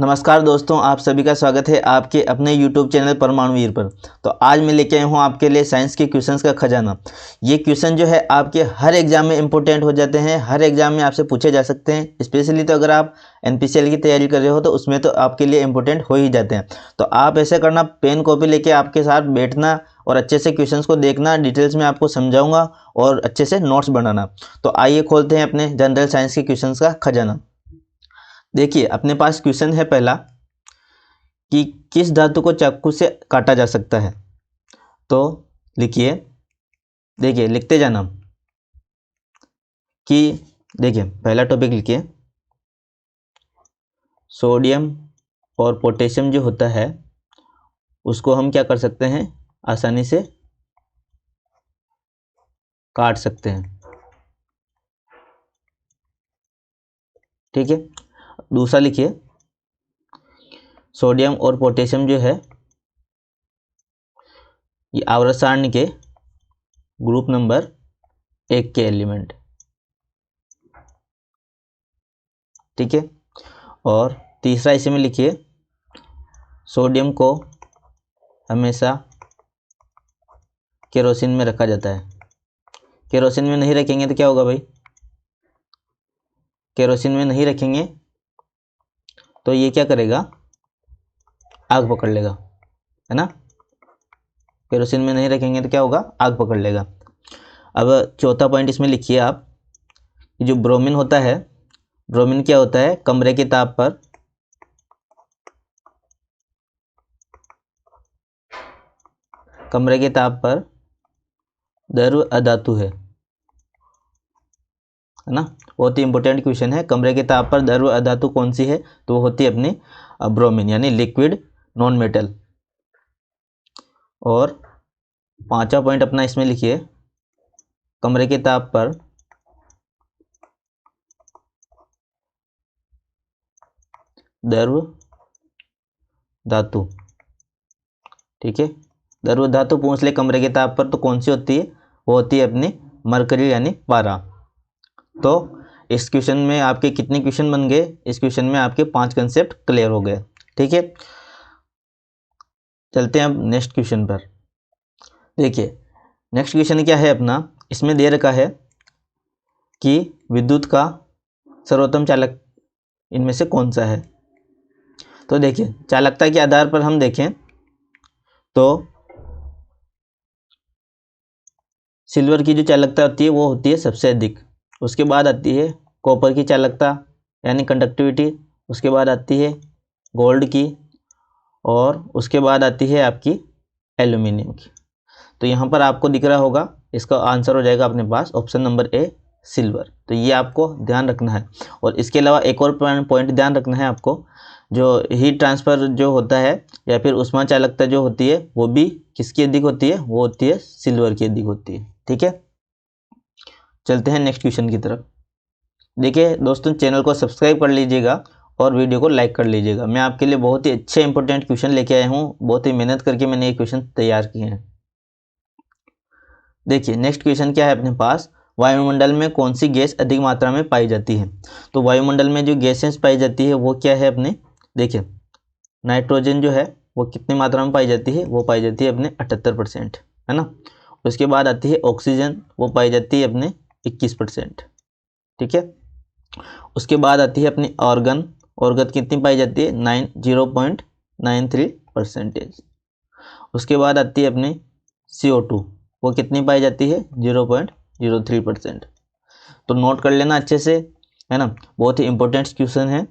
नमस्कार दोस्तों, आप सभी का स्वागत है आपके अपने YouTube चैनल परमाणुवीर पर। तो आज मैं लेके आया हूँ आपके लिए साइंस के क्वेश्चंस का खजाना। ये क्वेश्चन जो है आपके हर एग्जाम में इंपॉर्टेंट हो जाते हैं, हर एग्जाम में आपसे पूछे जा सकते हैं। स्पेशली तो अगर आप NPCL की तैयारी कर रहे हो तो उसमें तो आपके लिए इंपॉर्टेंट हो ही जाते हैं। तो आप ऐसे करना, पेन कॉपी लेके आपके साथ बैठना और अच्छे से क्वेश्चंस को देखना। डिटेल्स में आपको समझाऊंगा और अच्छे से नोट्स बनाना। तो आइए खोलते हैं अपने जनरल साइंस के क्वेश्चंस का खजाना। देखिए, अपने पास क्वेश्चन है पहला कि किस धातु को चाकू से काटा जा सकता है। तो लिखिए, देखिए लिखते जाना कि देखिए पहला टॉपिक लिखिए, सोडियम और पोटेशियम जो होता है उसको हम क्या कर सकते हैं, आसानी से काट सकते हैं। ठीक है। दूसरा लिखिए, सोडियम और पोटेशियम जो है ये आवर्त सारणी के ग्रुप नंबर 1 के एलिमेंट। ठीक है। और तीसरा इसी में लिखिए, सोडियम को हमेशा केरोसिन में रखा जाता है। केरोसिन में नहीं रखेंगे तो क्या होगा भाई, केरोसिन में नहीं रखेंगे तो ये क्या करेगा, आग पकड़ लेगा, है ना। केरोसिन में नहीं रखेंगे तो क्या होगा, आग पकड़ लेगा। अब चौथा पॉइंट इसमें लिखिए आप, जो ब्रोमीन होता है, ब्रोमीन क्या होता है, कमरे के ताप पर द्रव अधातु है ना। बहुत ही इंपॉर्टेंट क्वेश्चन है, कमरे के ताप पर द्रव अधातु कौन सी है, तो वो होती है अपनी ब्रोमीन यानी लिक्विड नॉन मेटल। और पांचवा पॉइंट अपना इसमें लिखिए, कमरे के ताप पर द्रव धातु। ठीक है, द्रव धातु पूछ ले कमरे के ताप पर तो कौन सी होती है, वो होती है अपनी मरकरी यानी पारा। तो इस क्वेश्चन में आपके कितने क्वेश्चन बन गए, इस क्वेश्चन में आपके 5 कंसेप्ट क्लियर हो गए। ठीक है, चलते हैं अब नेक्स्ट क्वेश्चन पर। देखिए नेक्स्ट क्वेश्चन क्या है अपना, इसमें दे रखा है कि विद्युत का सर्वोत्तम चालक इनमें से कौन सा है। तो देखिए चालकता के आधार पर हम देखें तो सिल्वर की जो चालकता होती है वो होती है सबसे अधिक। उसके बाद आती है कॉपर की चालकता यानी कंडक्टिविटी। उसके बाद आती है गोल्ड की, और उसके बाद आती है आपकी एल्यूमिनियम की। तो यहाँ पर आपको दिख रहा होगा, इसका आंसर हो जाएगा अपने पास ऑप्शन नंबर ए, सिल्वर। तो ये आपको ध्यान रखना है। और इसके अलावा एक और पॉइंट ध्यान रखना है आपको, जो हीट ट्रांसफ़र जो होता है या फिर उष्मा चालकता जो होती है वो भी किसकी अधिक होती है, वो होती है सिल्वर की अधिक होती है। ठीक है, चलते हैं नेक्स्ट क्वेश्चन की तरफ। देखिए दोस्तों, चैनल को सब्सक्राइब कर लीजिएगा और वीडियो को लाइक कर लीजिएगा। मैं आपके लिए बहुत ही अच्छे इंपॉर्टेंट क्वेश्चन लेके आया हूँ, बहुत ही मेहनत करके मैंने ये क्वेश्चन तैयार किए हैं। देखिए नेक्स्ट क्वेश्चन क्या है अपने पास, वायुमंडल में कौन सी गैस अधिक मात्रा में पाई जाती है। तो वायुमंडल में जो गैसेस पाई जाती है वो क्या है अपने, देखिए नाइट्रोजन जो है वो कितनी मात्रा में पाई जाती है, वो पाई जाती है अपने 78%, है ना। उसके बाद आती है ऑक्सीजन, वो पाई जाती है अपने 21%। ठीक है। उसके बाद आती है अपनी ऑर्गन, ऑर्गन कितनी पाई जाती है, 0.93%। उसके बाद आती है अपनी CO2, वो कितनी पाई जाती है, 0.03%। तो नोट कर लेना अच्छे से, है ना, बहुत ही इंपॉर्टेंट क्वेश्चन है।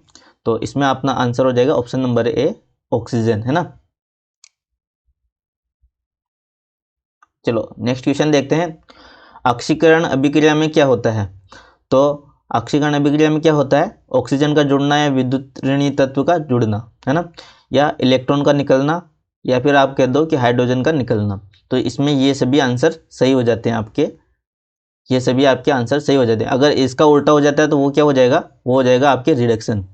तो इसमें अपना आंसर हो जाएगा ऑप्शन नंबर ए, ऑक्सीजन, है ना। चलो नेक्स्ट क्वेश्चन देखते हैं, ऑक्सीकरण अभिक्रिया में क्या होता है। तो ऑक्सीकरण अभिक्रिया में क्या होता है, ऑक्सीजन का जुड़ना या विद्युत ऋणात्मक तत्व का जुड़ना, है ना, या इलेक्ट्रॉन का निकलना, या फिर आप कह दो कि हाइड्रोजन का निकलना। तो इसमें ये सभी आंसर सही हो जाते हैं आपके, ये सभी आपके आंसर सही हो जाते हैं। अगर इसका उल्टा हो जाता है तो वो क्या हो जाएगा, वो हो जाएगा आपके रिडक्शन।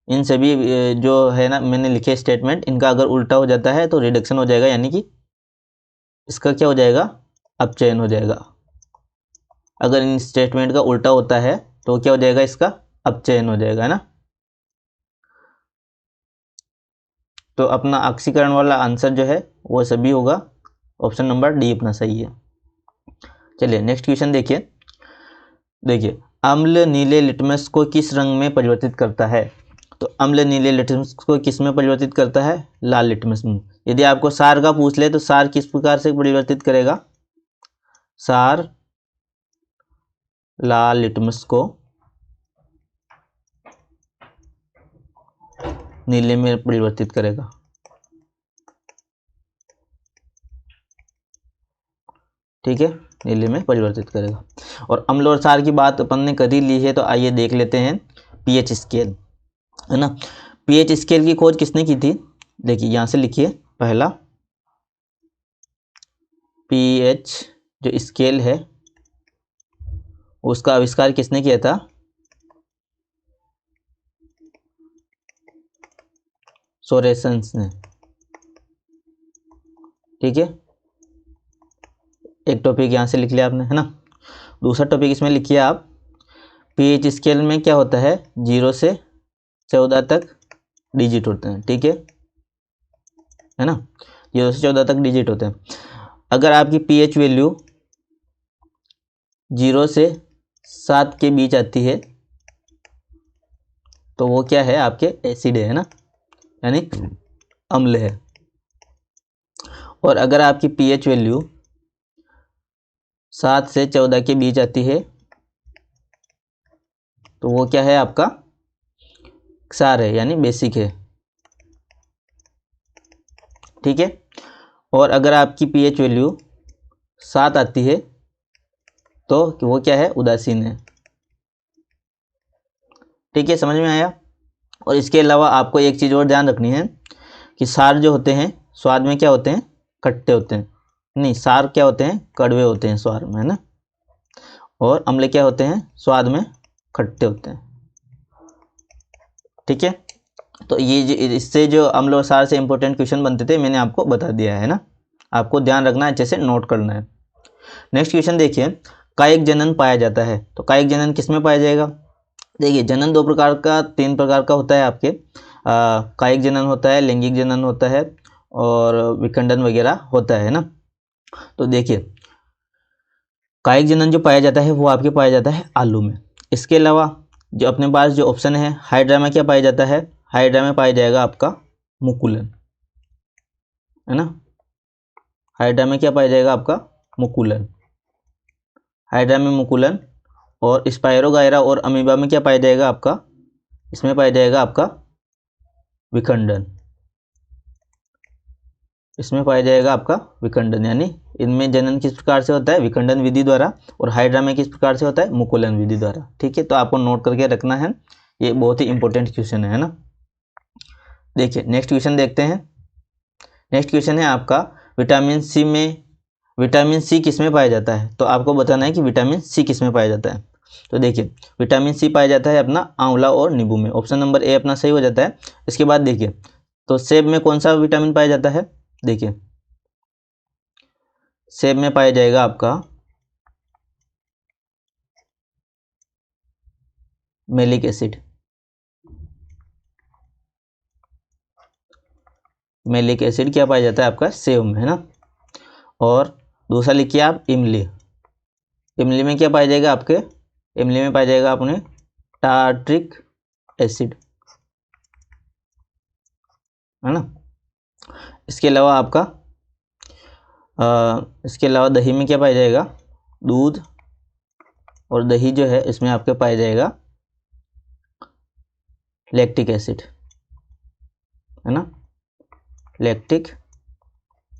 इन सभी जो है ना मैंने लिखे स्टेटमेंट, इनका अगर उल्टा हो जाता है तो रिडक्शन हो जाएगा, यानी कि इसका क्या हो जाएगा, अपचयन हो जाएगा। अगर इन स्टेटमेंट का उल्टा होता है तो क्या हो जाएगा, इसका अपचयन हो जाएगा, है ना। तो अपना ऑक्सीकरण वाला आंसर जो है वो सभी होगा, ऑप्शन नंबर डी अपना सही है। चलिए नेक्स्ट क्वेश्चन देखिए। देखिए अम्ल नीले लिटमस को किस रंग में परिवर्तित करता है? तो अम्ल नीले लिटमस को किस में परिवर्तित करता है? लाल लिटमस में। यदि आपको सार का पूछ ले तो सार किस प्रकार से परिवर्तित करेगा? सार लाल लिटमस को नीले में परिवर्तित करेगा। ठीक है, नीले में परिवर्तित करेगा। और अम्ल और सार की बात अपन ने कर ही ली है, तो आइए देख लेते हैं पीएच स्केल, है ना। पीएच स्केल की खोज किसने की थी? देखिए यहाँ से लिखिए, पहला पीएच जो स्केल है उसका आविष्कार किसने किया था? सोरेसन्स ने। ठीक है, एक टॉपिक यहाँ से लिख लिया आपने, है ना। दूसरा टॉपिक इसमें लिखिए आप, पीएच स्केल में क्या होता है? 0 से 14 तक डिजिट होते हैं। ठीक है ना, 0 से 14 तक डिजिट होते हैं। अगर आपकी पीएच वैल्यू 0 से 7 के बीच आती है तो वो क्या है? आपके एसिड है ना, यानी अम्ल है। और अगर आपकी पीएच वैल्यू 7 से 14 के बीच आती है तो वो क्या है? आपका क्षार है, यानी बेसिक है। ठीक है, और अगर आपकी पीएच वैल्यू 7 आती है तो वो क्या है? उदासीन है। ठीक है, समझ में आया। और इसके अलावा आपको एक चीज़ और ध्यान रखनी है कि सार जो होते हैं स्वाद में क्या होते हैं? खट्टे होते हैं। नहीं, सार क्या होते हैं? कड़वे होते हैं स्वाद में, है ना। और अम्ल क्या होते हैं? स्वाद में खट्टे होते हैं। ठीक है, तो ये इससे जो अम्ल और सार से इंपॉर्टेंट क्वेश्चन बनते थे मैंने आपको बता दिया है ना, आपको ध्यान रखना है, अच्छे से नोट करना है। नेक्स्ट क्वेश्चन देखिए, कायिक जनन पाया जाता है, तो कायिक जनन किस में पाया जाएगा? देखिए जनन 2 प्रकार का 3 प्रकार का होता है आपके, कायिक जनन होता है, लैंगिक जनन होता है और विखंडन वगैरह होता है ना। तो देखिए कायिक जनन जो पाया जाता है वो आपके पाया जाता है आलू में। इसके अलावा जो अपने पास जो ऑप्शन है हाइड्रा में क्या पाया जाता है? हाइड्रा में पाया जाएगा आपका मुकुलन, है ना। हाइड्रा में क्या पाया जाएगा? आपका मुकुलन। हाइड्रा में मुकुलन। और स्पायरोगायरा और अमीबा में क्या पाया जाएगा? आपका इसमें पाया जाएगा आपका विखंडन। इसमें पाया जाएगा आपका विखंडन, यानी इनमें जनन किस प्रकार से होता है? विखंडन विधि द्वारा। और हाइड्रा में किस प्रकार से होता है? मुकुलन विधि द्वारा। ठीक है, तो आपको नोट करके रखना है, ये बहुत ही इंपॉर्टेंट क्वेश्चन है ना। देखिए नेक्स्ट क्वेश्चन देखते हैं। नेक्स्ट क्वेश्चन है आपका, विटामिन सी में, विटामिन सी किस में पाया जाता है? तो आपको बताना है कि विटामिन सी किस में पाया जाता है। तो देखिए विटामिन सी पाया जाता है अपना आंवला और नींबू में। ऑप्शन नंबर ए अपना सही हो जाता है। इसके बाद देखिए, तो सेब में कौन सा विटामिन पाया जाता है? देखिए सेब में पाया जाएगा आपका मैलिक एसिड। मैलिक एसिड क्या पाया जाता है? आपका सेब में, है ना। और दूसरा लिखिए आप इमली। इमली में क्या पाया जाएगा? आपके इमली में पाया जाएगा अपने टार्ट्रिक एसिड, है ना। इसके अलावा आपका इसके अलावा दही में क्या पाया जाएगा? दूध। और दही जो है इसमें आपके पाया जाएगा लैक्टिक एसिड, है ना, लैक्टिक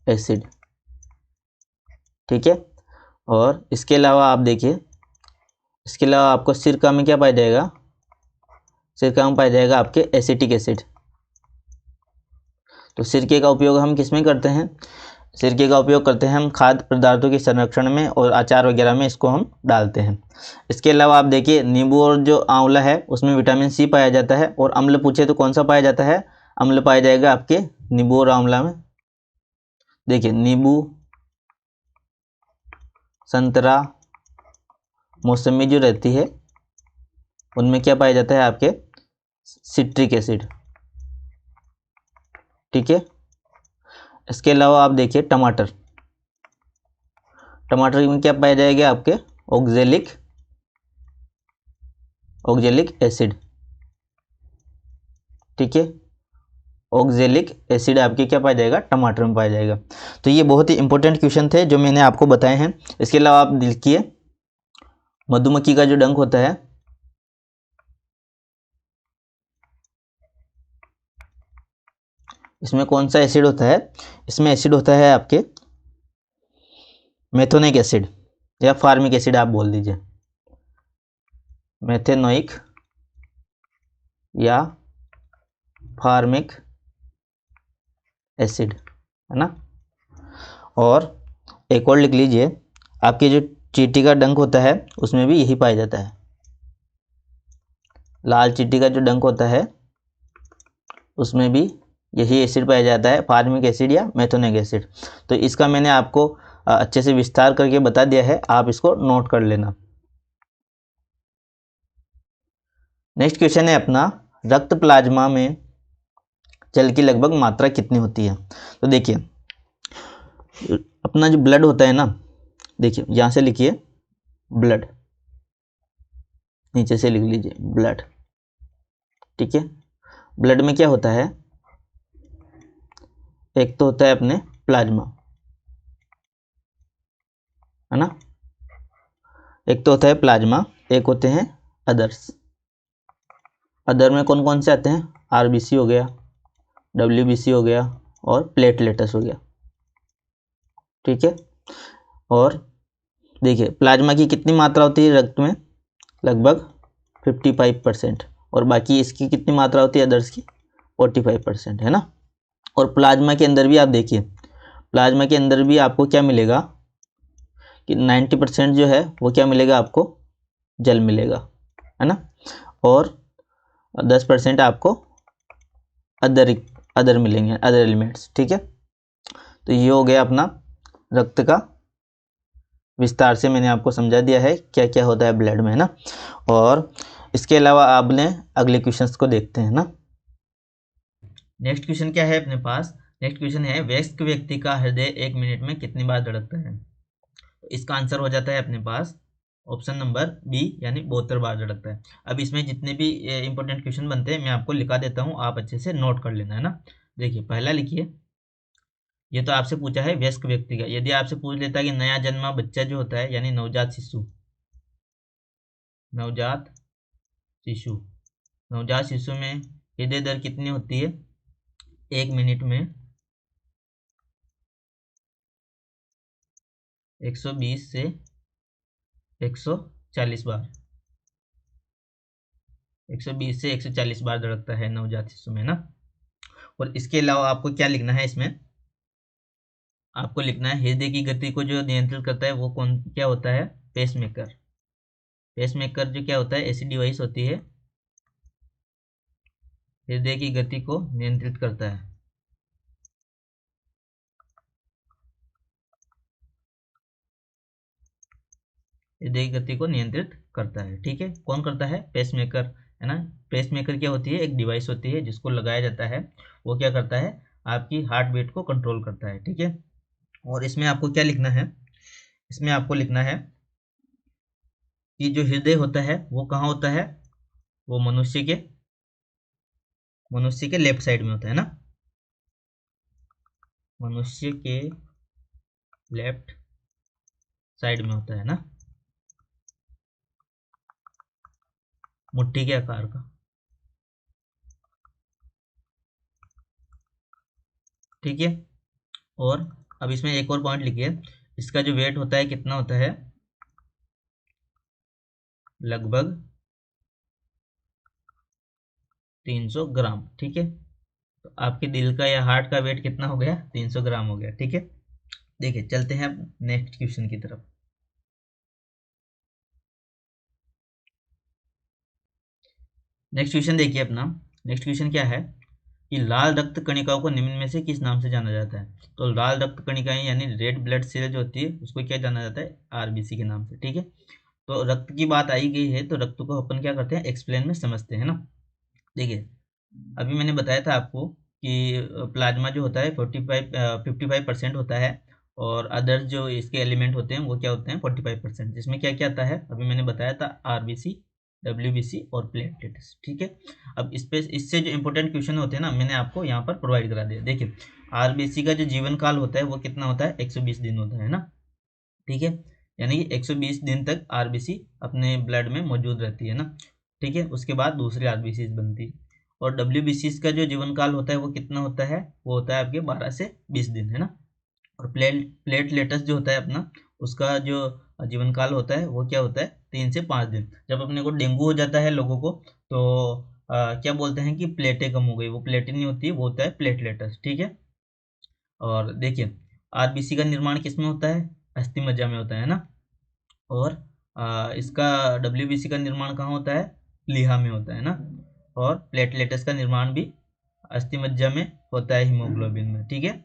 एसिड। ठीक है, और इसके अलावा आप देखिए, इसके अलावा आपको सिरका में क्या पाया जाएगा? सिरका में पाया जाएगा आपके एसिटिक एसिड। तो सिरके का उपयोग हम किस में करते हैं? सिरके का उपयोग करते हैं हम खाद्य पदार्थों के संरक्षण में और अचार वगैरह में इसको हम डालते हैं। इसके अलावा आप देखिए नींबू और जो आंवला है उसमें विटामिन सी पाया जाता है। और अम्ल पूछे तो कौन सा पाया जाता है? अम्ल पाया जाएगा आपके नींबू और आंवला में। देखिए नींबू, संतरा, मौसमी जो रहती है उनमें क्या पाया जाता है? आपके सिट्रिक एसिड। ठीक है। इसके अलावा आप देखिए टमाटर, टमाटर में क्या पाया जाएगा आपके ऑक्जेलिक एसिड, ठीक है। ऑक्जेलिक एसिड आपके क्या पाया जाएगा, टमाटर में पाया जाएगा। तो ये बहुत ही इंपॉर्टेंट क्वेश्चन थे जो मैंने आपको बताए हैं। इसके अलावा आप देखिए मधुमक्खी का जो डंक होता है, इसमें कौन सा एसिड होता है, इसमें एसिड होता है आपके मेथोनिक एसिड या फार्मिक एसिड आप बोल दीजिए, मेथेनोइक या फार्मिक एसिड, है ना। और एक और लिख लीजिए, आपकी जो चींटी का डंक होता है उसमें भी यही पाया जाता है, लाल चींटी का जो डंक होता है उसमें भी यही एसिड पाया जाता है, फार्मिक एसिड या मेथोनिक एसिड। तो इसका मैंने आपको अच्छे से विस्तार करके बता दिया है, आप इसको नोट कर लेना। नेक्स्ट क्वेश्चन है अपना, रक्त प्लाज्मा में जल की लगभग मात्रा कितनी होती है। तो देखिए अपना जो ब्लड होता है ना, देखिए यहाँ से लिखिए ब्लड, नीचे से लिख लीजिए ब्लड, ठीक है। ब्लड में क्या होता है, एक तो होता है अपने प्लाज्मा, है ना, एक तो होता है प्लाज्मा, एक होते हैं अदर्स। अदर में कौन कौन से आते हैं, आरबीसी हो गया, डब्ल्यूबीसी हो गया और प्लेटलेट्स हो गया, ठीक है। और देखिए प्लाज्मा की कितनी मात्रा होती है रक्त में, लगभग 55%, और बाकी इसकी कितनी मात्रा होती है अदर्स की, 45%, है ना। और प्लाज्मा के अंदर भी आप देखिए, प्लाज्मा के अंदर भी आपको क्या मिलेगा कि 90% जो है वो क्या मिलेगा आपको, जल मिलेगा, है ना। और 10% आपको अदर मिलेंगे, अदर एलिमेंट्स, ठीक है। तो ये हो गया अपना रक्त का विस्तार से मैंने आपको समझा दिया है क्या क्या होता है ब्लड में, है ना। और इसके अलावा आपने अगले क्वेश्चंस को देखते हैं ना। नेक्स्ट क्वेश्चन क्या है अपने पास, नेक्स्ट क्वेश्चन है वयस्क व्यक्ति का हृदय 1 मिनट में कितनी बार धड़कता है। तो इसका आंसर हो जाता है अपने पास ऑप्शन नंबर बी, यानी 72 बार धड़कता है। अब इसमें जितने भी इंपॉर्टेंट क्वेश्चन बनते हैं मैं आपको लिखा देता हूँ, आप अच्छे से नोट कर लेना, है ना। देखिए पहला लिखिए, ये तो आपसे पूछा है वयस्क व्यक्ति का, यदि आपसे पूछ लेता है कि नया जन्मा बच्चा जो होता है यानी नवजात शिशु, नवजात शिशु, नवजात शिशु में हृदय दर कितनी होती है, 1 मिनट में 120 से 140 बार, 120 से 140 बार धड़कता है नवजात शिशु में ना। और इसके अलावा आपको क्या लिखना है, इसमें आपको लिखना है हृदय की गति को जो नियंत्रित करता है वो कौन क्या होता है, पेसमेकर। पेसमेकर जो क्या होता है, ऐसी डिवाइस होती है हृदय की गति को नियंत्रित करता है। हृदय की गति को नियंत्रित करता है, ठीक है। कौन करता है, पेसमेकर, है ना। पेसमेकर क्या होती है, एक डिवाइस होती है जिसको लगाया जाता है, वो क्या करता है, आपकी हार्ट बीट को कंट्रोल करता है, ठीक है। और इसमें आपको क्या लिखना है, इसमें आपको लिखना है कि जो हृदय होता है वो कहाँ होता है, वो मनुष्य के लेफ्ट साइड में होता है ना, मनुष्य के लेफ्ट साइड में होता है ना, मुट्ठी के आकार का, ठीक है। और अब इसमें एक और पॉइंट लिखिए, इसका जो वेट होता है कितना होता है, लगभग 300 ग्राम, ठीक है। तो आपके दिल का या हार्ट का वेट कितना हो गया, 300 ग्राम हो गया, ठीक है। देखिए चलते हैं अब नेक्स्ट क्वेश्चन की तरफ। नेक्स्ट क्वेश्चन देखिए अपना, नेक्स्ट क्वेश्चन क्या है कि लाल रक्त कणिकाओं को निम्न में से किस नाम से जाना जाता है। तो लाल रक्त कणिकाएं यानी रेड ब्लड सेल जो होती है उसको क्या जाना जाता है, आरबीसी के नाम से, ठीक है। तो रक्त की बात आई गई है तो रक्त को अपन क्या करते हैं, एक्सप्लेन में समझते हैं ना। देखिए अभी मैंने बताया था आपको कि प्लाज्मा जो होता है 55% होता है, और अदर्स जो इसके एलिमेंट होते हैं वो क्या होते हैं 45%। जिसमें क्या क्या आता है अभी मैंने बताया था, आरबीसी, डब्ल्यूबीसी और प्लेटलेट्स। ठीक है, अब इस पे इससे जो इंपॉर्टेंट क्वेश्चन होते हैं ना, मैंने आपको यहाँ पर प्रोवाइड करा दिया। देखिए, आरबीसी का जो जीवन काल होता है वो कितना होता है, 120 दिन होता है ना। ठीक है, यानी कि 120 दिन तक आरबीसी अपने ब्लड में मौजूद रहती है ना। ठीक है, उसके बाद दूसरी आरबीसी बनती है। और डब्ल्यूबीसी का जो जीवन काल होता है वो कितना होता है, वो होता है आपके 12 से 20 दिन है ना। और प्लेटलेट्स जो होता है अपना, उसका जो जीवन काल होता है वो क्या होता है, 3 से 5 दिन। जब अपने को डेंगू हो जाता है लोगों को, तो क्या बोलते हैं कि प्लेटें कम हो गई, वो प्लेटें नहीं होती है, वो होता है प्लेटलेट्स। ठीक है, और देखिए, आरबीसी का निर्माण किस में होता है, अस्थि मज्जा में होता है ना। और इसका डब्ल्यूबीसी का निर्माण कहाँ होता है, प्लीहा में होता है ना। और प्लेटलेट्स का निर्माण भी अस्थि मज्जा में होता है, हीमोग्लोबिन में। ठीक है,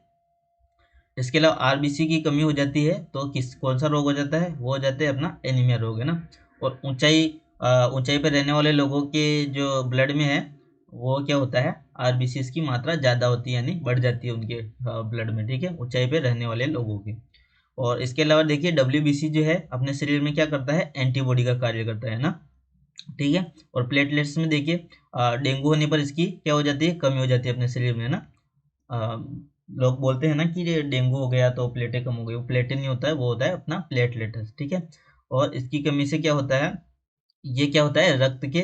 इसके अलावा आरबीसी की कमी हो जाती है तो कौन सा रोग हो जाता है, वो हो जाता है अपना एनीमिया रोग है ना। और ऊंचाई पर रहने वाले लोगों के जो ब्लड में है, वो क्या होता है, आरबीसी की मात्रा ज़्यादा होती है, यानी बढ़ जाती है उनके ब्लड में। ठीक है, ऊंचाई पर रहने वाले लोगों की। और इसके अलावा देखिए, डब्ल्यूबीसी जो है अपने शरीर में क्या करता है, एंटीबॉडी का कार्य करता है ना। ठीक है, और प्लेटलेट्स में देखिए, डेंगू होने पर इसकी क्या हो जाती है, कमी हो जाती है अपने शरीर में ना। अ, लोग बोलते हैं ना कि ये डेंगू हो गया तो प्लेटें कम हो गई, वो प्लेटें नहीं होता है, वो होता है अपना प्लेटलेट्स। ठीक है, और इसकी कमी से क्या होता है, ये क्या होता है, रक्त के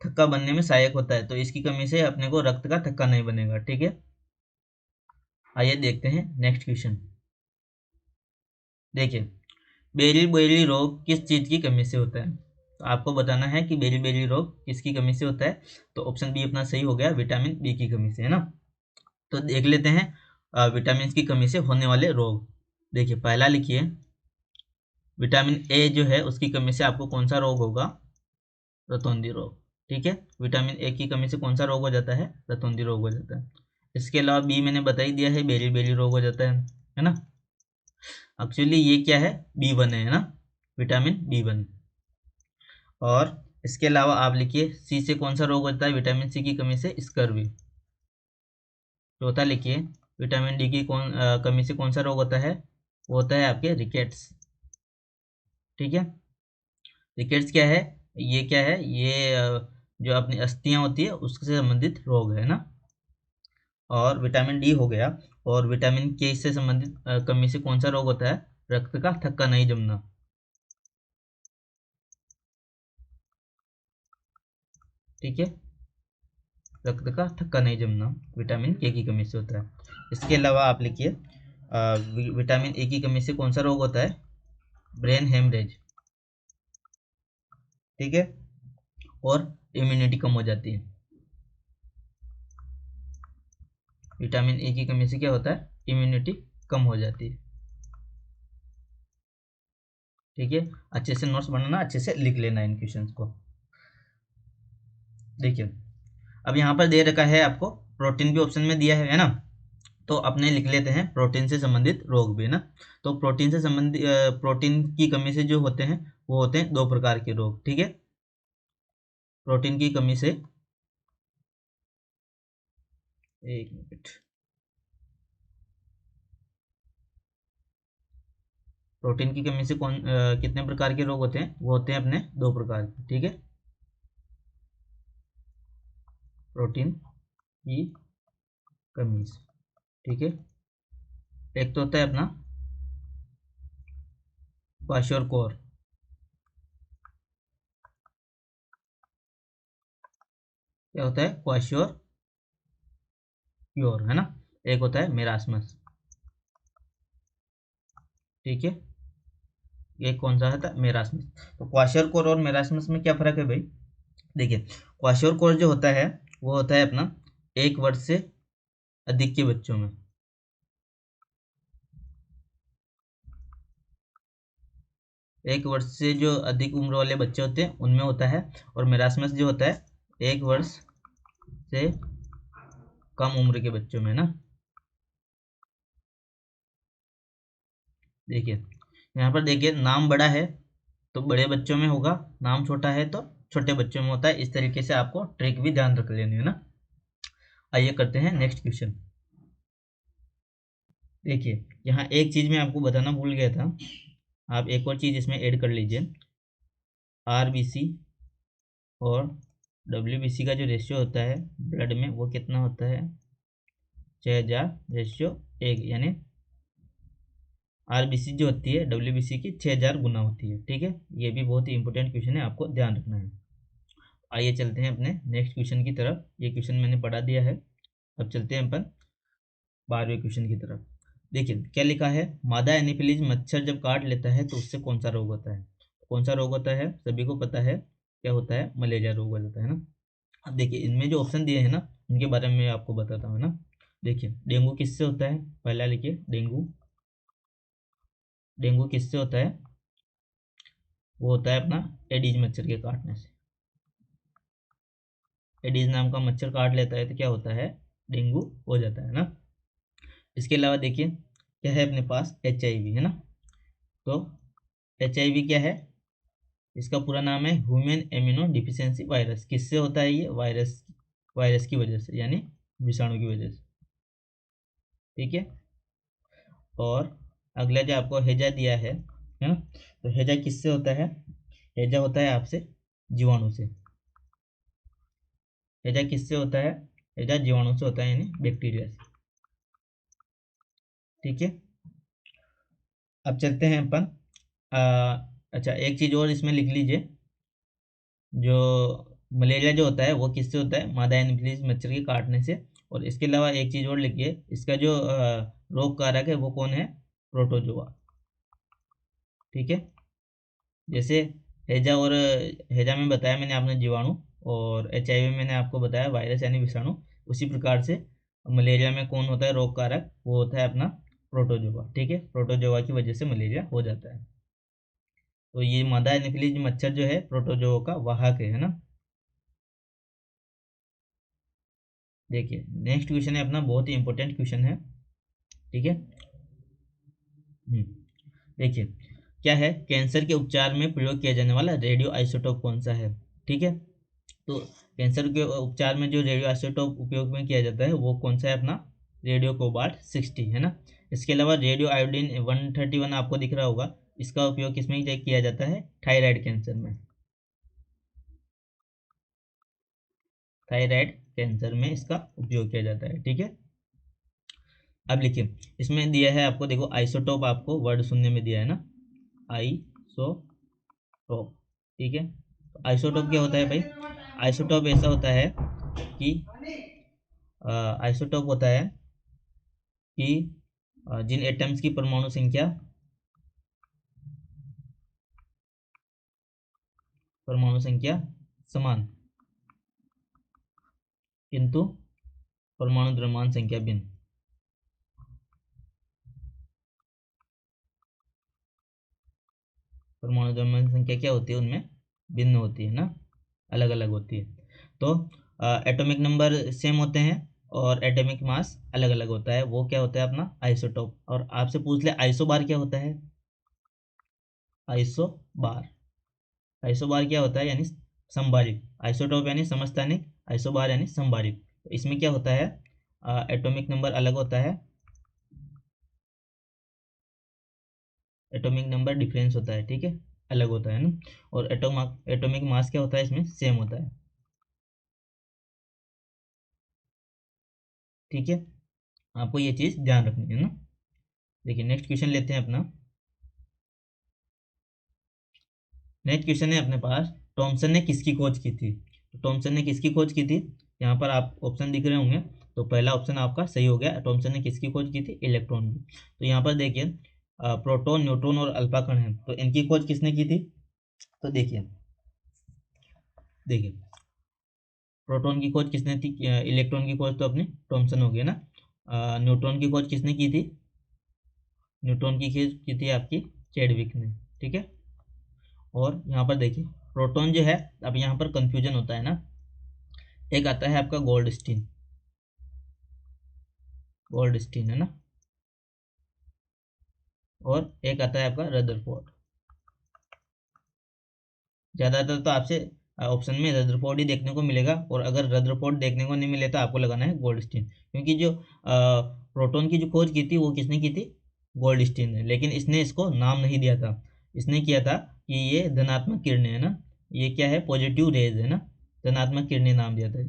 थक्का बनने में सहायक होता है। तो इसकी कमी से अपने को रक्त का थक्का नहीं बनेगा। ठीक है, आइए देखते हैं नेक्स्ट क्वेश्चन। देखिए, बेरी बेरी रोग किस चीज की कमी से होता है, तो आपको बताना है कि बेरी बेरी रोग किसकी कमी से होता है। तो ऑप्शन बी अपना सही हो गया, विटामिन बी की कमी से है ना। तो देख लेते हैं विटामिन की कमी से होने वाले रोग। देखिए, पहला लिखिए, विटामिन ए जो है उसकी कमी से आपको कौन सा रोग होगा, रतौंधी रोग। ठीक है, विटामिन ए की कमी से कौन सा रोग हो जाता है, रतौंधी रोग हो जाता है। इसके अलावा बी मैंने बता ही दिया है, बेरी बेरी रोग हो जाता है ना। एक्चुअली ये क्या है, B1 है ना, विटामिन B1। और इसके अलावा आप लिखिए, सी से कौन सा रोग होता है विटामिन सी की कमी से, स्कर्वी। चौथा लिखिए, विटामिन डी की कमी से कौन सा रोग होता है, वो होता है आपके रिकेट्स। ठीक है, रिकेट्स क्या है, ये क्या है, ये जो अपनी अस्थियां होती है उससे संबंधित रोग है ना। और विटामिन डी हो गया। और विटामिन के से संबंधित कमी से कौन सा रोग होता है, रक्त का थक्का नहीं जमना। ठीक है, रक्त का थक्का नहीं जमना विटामिन के की कमी से होता है। इसके अलावा आप लिखिए, विटामिन ए की कमी से कौन सा रोग होता है, ब्रेन हेमरेज। ठीक है, और इम्यूनिटी कम हो जाती है। विटामिन ए की कमी से क्या होता है, इम्यूनिटी कम हो जाती है। ठीक है, अच्छे से नोट्स बनाना, अच्छे से लिख लेना इन क्वेश्चंस को। देखिए, अब यहाँ पर दे रखा है आपको, प्रोटीन भी ऑप्शन में दिया है ना। तो अपने लिख लेते हैं प्रोटीन से संबंधित रोग भी ना। तो प्रोटीन से संबंधित प्रोटीन की कमी से जो होते हैं वो होते हैं 2 प्रकार के रोग। ठीक है, प्रोटीन की कमी से, एक मिनट, प्रोटीन की कमी से कितने प्रकार के रोग होते हैं, वो होते हैं अपने 2 प्रकार के। ठीक है, प्रोटीन की कमी से। ठीक है, एक तो होता है अपना क्वाशोरकोर। क्या होता है, क्वाशोर क्योर है ना। एक होता है मेरास्मस। ठीक है, ये कौन सा था, मेरास्मस। तो क्वाशोरकोर और मेरास्मस में क्या फर्क है भाई। देखिए, क्वाशोरकोर जो होता है वो होता है अपना 1 वर्ष से अधिक के बच्चों में। 1 वर्ष से जो अधिक उम्र वाले बच्चे होते हैं उनमें होता है। और मेरास्मस जो होता है 1 वर्ष से कम उम्र के बच्चों में ना। देखिए, यहाँ पर देखिए, नाम बड़ा है तो बड़े बच्चों में होगा, नाम छोटा है तो छोटे बच्चों में होता है। इस तरीके से आपको ट्रिक भी ध्यान रख लेनी है ना। आइए करते हैं नेक्स्ट क्वेश्चन। देखिए यहाँ एक चीज़ मैं आपको बताना भूल गया था, आप एक और चीज़ इसमें ऐड कर लीजिए। आरबीसी और डब्ल्यूबीसी का जो रेशियो होता है ब्लड में वो कितना होता है, 6000:1, यानी आरबीसी जो होती है डब्ल्यूबीसी की 6000 गुना होती है। ठीक है, ये भी बहुत ही इंपॉर्टेंट क्वेश्चन है, आपको ध्यान रखना है। आइए चलते हैं अपने नेक्स्ट क्वेश्चन की तरफ। ये क्वेश्चन मैंने पढ़ा दिया है, अब चलते हैं अपन 12वें क्वेश्चन की तरफ। देखिए क्या लिखा है, मादा एनोफिलीज मच्छर जब काट लेता है तो उससे कौन सा रोग होता है। कौन सा रोग होता है सभी को पता है, क्या होता है, मलेरिया रोग हो जाता है ना। अब देखिए इनमें जो ऑप्शन दिए हैं ना उनके बारे में मैं आपको बताता हूँ ना। देखिए डेंगू किससे होता है, पहला लिखिए डेंगू। डेंगू किससे होता है, वो होता है अपना एडीज मच्छर के काटने से। एडीज नाम का मच्छर काट लेता है तो क्या होता है, डेंगू हो जाता है ना। इसके अलावा देखिए क्या है अपने पास, HIV है ना। तो HIV क्या है, इसका पूरा नाम है ह्यूमन इम्यूनो डिफिशियंसी वायरस। किससे होता है ये, वायरस, वायरस की वजह से, यानी विषाणु की वजह से। ठीक है, और अगला जो आपको हैजा दिया है ना, तो हैजा किससे होता है, हैजा होता है आपसे जीवाणु से। हैजा किससे होता है, हैजा जीवाणु से होता है, यानी बैक्टीरिया से। ठीक है, अब चलते हैं अपन अच्छा एक चीज़ और इसमें लिख लीजिए, जो मलेरिया जो होता है वो किससे होता है, मादा एनोफिलीज मच्छर के काटने से। और इसके अलावा एक चीज़ और लिखिए, इसका जो रोग कारक है वो कौन है, प्रोटोजोआ। ठीक है, जैसे हैजा और हैजा में बताया मैंने आपने जीवाणु, और HIV में मैंने आपको बताया वायरस यानी विषाणु, उसी प्रकार से मलेरिया में कौन होता है रोग कारक, वो होता है अपना प्रोटोजोआ। ठीक है, प्रोटोजोआ की वजह से मलेरिया हो जाता है। तो ये मादा एनोफिलीज मच्छर जो है प्रोटोजोआ का वाहक है ना। देखिए नेक्स्ट क्वेश्चन है अपना, बहुत ही इंपॉर्टेंट क्वेश्चन है। ठीक है, देखिए क्या है, कैंसर के उपचार में प्रयोग किया जाने वाला रेडियो आइसोटोप कौन सा है। ठीक है, तो कैंसर के उपचार में जो रेडियो आइसोटोप उपयोग में किया जाता है वो कौन सा है अपना, रेडियो कोबाल्ट 60 है ना। इसके अलावा रेडियो आयोडीन 131 आपको दिख रहा होगा, इसका उपयोग किसमें किया जाता है, थायराइड कैंसर में। थायराइड कैंसर में इसका उपयोग किया जाता है। ठीक है, अब लिखिए इसमें दिया है आपको, देखो आइसोटोप आपको वर्ड सुनने में दिया है ना, आइसोटोप। ठीक है, तो आइसोटोप क्या होता है भाई, आइसोटोप ऐसा होता है कि आइसोटोप होता है कि जिन एटम्स की परमाणु संख्या समान किंतु परमाणु द्रव्यमान संख्या भिन्न। परमाणु द्रव्यमान संख्या क्या होती है उनमें, भिन्न होती है ना, अलग अलग होती है। तो एटॉमिक नंबर सेम होते हैं और एटॉमिक मास अलग अलग होता है, वो क्या होता है अपना आइसोटोप। और आपसे पूछ ले आइसोबार क्या होता है, आइसोबार, आइसोबार क्या होता है, यानी संभारित। आइसोटोप यानी समस्थानिक, आइसोबार यानी संभारित। तो इसमें क्या होता है, एटॉमिक नंबर अलग होता है, एटॉमिक नंबर डिफरेंस होता है। ठीक है, अलग होता है ना। और एटॉमिक मास क्या होता है, इसमें सेम होता है। ठीक है, आपको ये चीज़ ध्यान रखनी है ना। देखिए नेक्स्ट क्वेश्चन लेते हैं अपना। नेक्स्ट क्वेश्चन है अपने पास, थॉमसन ने किसकी खोज की थी। तो थॉमसन ने किसकी खोज की थी, यहाँ पर आप ऑप्शन दिख रहे होंगे। तो पहला ऑप्शन आपका सही हो गया, थॉमसन ने किसकी खोज की थी, इलेक्ट्रॉन की। तो यहाँ पर देखिए प्रोटॉन, न्यूट्रॉन और अल्फा कण है, तो इनकी खोज किसने की थी। तो देखिए देखिए प्रोटॉन की खोज किसने थी, इलेक्ट्रॉन की खोज तो अपनी थॉमसन हो गई ना। न्यूट्रॉन की खोज किसने की थी, न्यूट्रॉन की खोज की थी आपकी चैडविक ने। ठीक है, और यहाँ पर देखिए प्रोटॉन जो है, अब यहाँ पर कंफ्यूजन होता है ना, एक आता है आपका गोल्डस्टीन, गोल्डस्टीन है ना, और एक आता है आपका रदरफोर्ड। ज़्यादातर तो आपसे ऑप्शन में रदरफोर्ड ही देखने को मिलेगा। और अगर रदरफोर्ड देखने को नहीं मिले तो आपको लगाना है गोल्डस्टीन, क्योंकि जो प्रोटॉन की जो खोज की थी वो किसने की थी, गोल्डस्टीन ने। लेकिन इसने इसको नाम नहीं दिया था, इसने किया था कि ये धनात्मक किरणें है ना, ये क्या है, पॉजिटिव रेज है ना, धनात्मक किरणें नाम दिया था,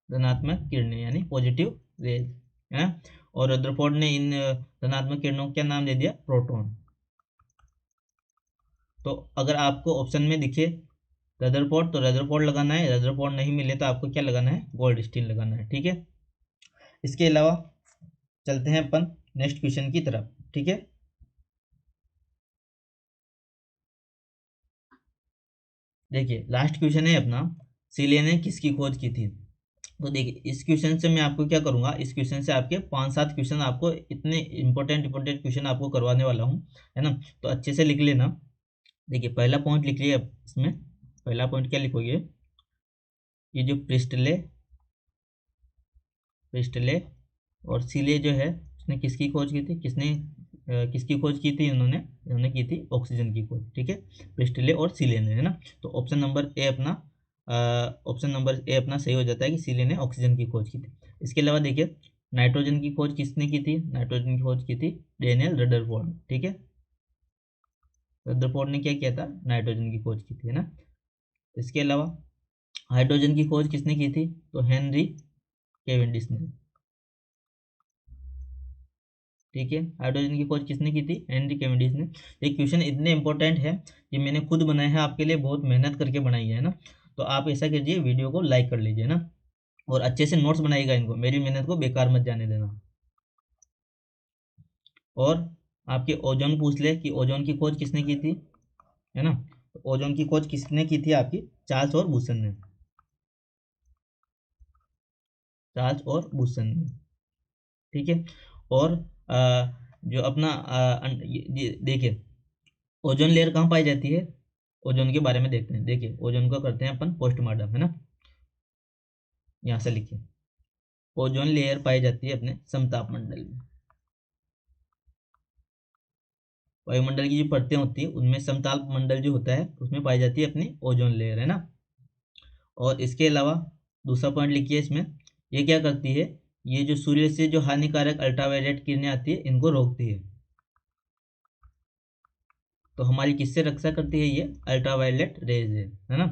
धनात्मक किरणें यानी पॉजिटिव रेज है। और रदरफोर्ड ने इन धनात्मक किरणों को क्या नाम दे दिया, प्रोटॉन। तो अगर आपको ऑप्शन में दिखे रदरफोर्ड तो रदरफोर्ड लगाना है, रदरफोर्ड नहीं मिले तो आपको क्या लगाना है, गोल्डस्टीन लगाना है, ठीक है। इसके अलावा चलते हैं अपन नेक्स्ट क्वेश्चन की तरफ, ठीक है। देखिए लास्ट क्वेश्चन है अपना, सीले ने किसकी खोज की थी। तो देखिए इस क्वेश्चन से मैं आपको क्या करूंगा, इस क्वेश्चन से आपके 5-7 क्वेश्चन आपको इतने इंपॉर्टेंट क्वेश्चन आपको करवाने वाला हूँ, है ना। तो अच्छे से लिख लेना। देखिए पहला पॉइंट लिख लिया इसमें, पहला पॉइंट क्या लिखोगे, ये जो प्रिस्टले और सीले जो है उसने किसकी खोज की थी, किसकी खोज की थी, इन्होंने की थी ऑक्सीजन की खोज, ठीक है, प्रिस्टले और सीले ने, है ना। तो ऑप्शन नंबर ए अपना सही हो जाता है कि सीले ने ऑक्सीजन की खोज की थी। इसके अलावा देखिए नाइट्रोजन की खोज किसने की थी, नाइट्रोजन की खोज की थी डेनियल रदरफोर्ड, ठीक है। रदरफोर्ड ने क्या किया था, नाइट्रोजन की खोज की थी, है ना। इसके अलावा हाइड्रोजन की खोज किसने की थी, तो हेनरी केवेंडिश ने, ठीक है। हाइड्रोजन की खोज किसने की थी, हेनरी केवेंडिश ने। ये क्वेश्चन इतने इंपॉर्टेंट है, ये मैंने खुद बनाए हैं आपके लिए, बहुत मेहनत करके बनाई है ना। तो आप ऐसा कीजिए, वीडियो को लाइक कर लीजिए ना, और अच्छे से नोट्स बनाइएगा, इनको मेरी मेहनत को बेकार मत जाने देना। और आपके ओजोन पूछ ले कि ओजोन की खोज किसने की थी, है ना। तो ओजोन की खोज किसने की थी, आपकी चार्ल्स और बूसन ने, चार्ल्स और बूसन ने, ठीक है। और जो अपना देखिए ओजोन लेयर कहाँ पाई जाती है, ओजोन के बारे में देखते हैं। देखिए ओजोन को करते हैं अपन पोस्टमार्टम, है ना। यहाँ से लिखिए, ओजोन लेयर पाई जाती है अपने समताप मंडल में, वायुमंडल की जो परतें होती है उनमें समताप मंडल जो होता है उसमें पाई जाती है अपनी ओजोन लेयर, है ना। और इसके अलावा दूसरा पॉइंट लिखिए इसमें, ये क्या करती है, ये जो सूर्य से जो हानिकारक अल्ट्रावायलेट किरणें आती है इनको रोकती है। तो हमारी किससे रक्षा करती है, ये अल्ट्रावायलेट रेज है ना।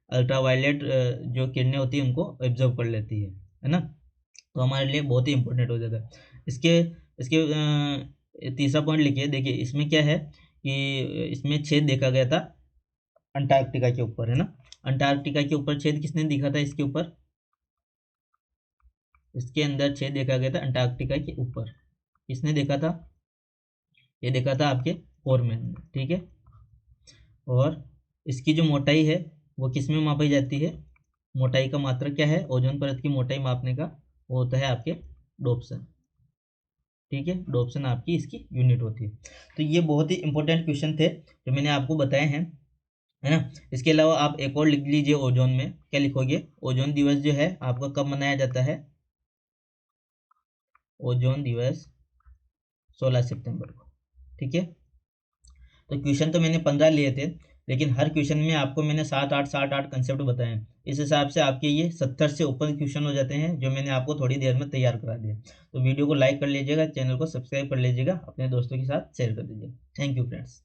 अल्ट्रावायलेट जो किरणें होती है उनको एब्जॉर्ब कर लेती है ना। तो हमारे लिए बहुत ही इंपॉर्टेंट हो जाता है। इसके इसके तीसरा पॉइंट लिखिए। देखिए इसमें क्या है कि इसमें छेद देखा गया था अंटार्कटिका के ऊपर, है ना। अंटार्कटिका के ऊपर छेद किसने दिखा था, इसके ऊपर, इसके अंदर छेद देखा गया था अंटार्कटिका के ऊपर, किसने देखा था, ये देखा था आपके फोरमैन ने, ठीक है। और इसकी जो मोटाई है वो किस में मापी जाती है, मोटाई का मात्रक क्या है, ओजोन परत की मोटाई मापने का वो होता है आपके डोप्सन, ठीक है। डोप्सन आपकी इसकी यूनिट होती है। तो ये बहुत ही इंपॉर्टेंट क्वेश्चन थे जो मैंने आपको बताए हैं, है ना। इसके अलावा आप एक और लिख लीजिए, ओजोन में क्या लिखोगे, ओजोन दिवस जो है आपका कब मनाया जाता है, ओजोन दिवस 16 सितंबर को, ठीक है। तो क्वेश्चन तो मैंने 15 लिए थे, लेकिन हर क्वेश्चन में आपको मैंने 7-8 कंसेप्ट बताए हैं। इस हिसाब से आपके ये 70 से ऊपर क्वेश्चन हो जाते हैं जो मैंने आपको थोड़ी देर में तैयार करा दिया। तो वीडियो को लाइक कर लीजिएगा, चैनल को सब्सक्राइब कर लीजिएगा, अपने दोस्तों के साथ शेयर कर दीजिएगा। Thank you friends.